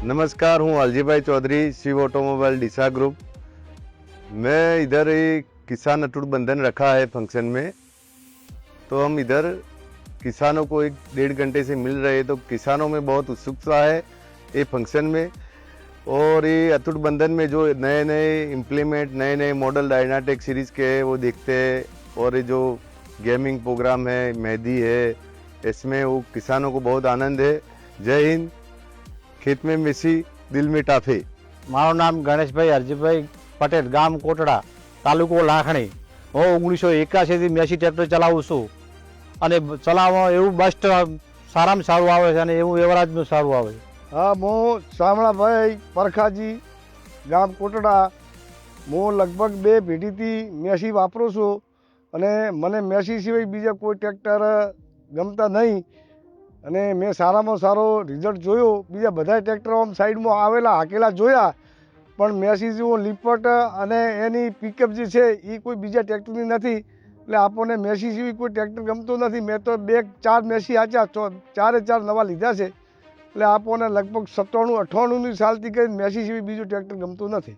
नमस्कार, हूँ अलजीभाई चौधरी, शिव ऑटोमोबाइल डीसा ग्रुप। मैं इधर एक किसान अटूट बंधन रखा है फंक्शन में, तो हम इधर किसानों को 1-1.5 घंटे से मिल रहे, तो किसानों में बहुत उत्सुकता है ये फंक्शन में। और ये अटूट बंधन में जो नए नए इम्प्लीमेंट, नए नए मॉडल डायनाटेक सीरीज़ के है वो देखते हैं। और ये जो गेमिंग प्रोग्राम है, मेहंदी है, इसमें वो किसानों को बहुत आनंद है। जय हिंद। खेत में मेसी, दिल में टाफे। मारू नाम गणेशभाई हरजीभाई पटेल, गाम कोटड़ा, तालुको लाखणी। हूँ 1981 થી મેસી ટ્રેક્ટર ચલાવું છું અને ચલાવવામાં એવું બેસ્ટ સારામાં સારું આવે છે અને એવું એવરેજનું સારું આવે છે। हाँ, હું શામળાભાઈ પરખાજી, ગામ કોટડા। હું લગભગ 2 પેઢીથી મેસી વાપરું છું અને મને મેસી સિવાય બીજા કોઈ ટ્રેક્ટર ગમતા નહીં અને મેં સારામાં સારો રિઝલ્ટ જોયો। બીજા બધા ટ્રેક્ટરો આમ સાઈડમાં આવેલા હાકેલા જોયા, પણ મેસી જેવો લીપટ અને એની પિકઅપ જે છે એ કોઈ બીજા ટ્રેક્ટરની નથી। એટલે આપણને મેસી સિવાય કોઈ ટ્રેક્ટર ગમતું નથી। મેં તો 2-4 મેસી આચ્યા, 4 નવા લીધા છે। એટલે આપણને લગભગ 97-98ની સાલથી કંઈ મેસી સિવાય બીજું ટ્રેક્ટર ગમતું નથી।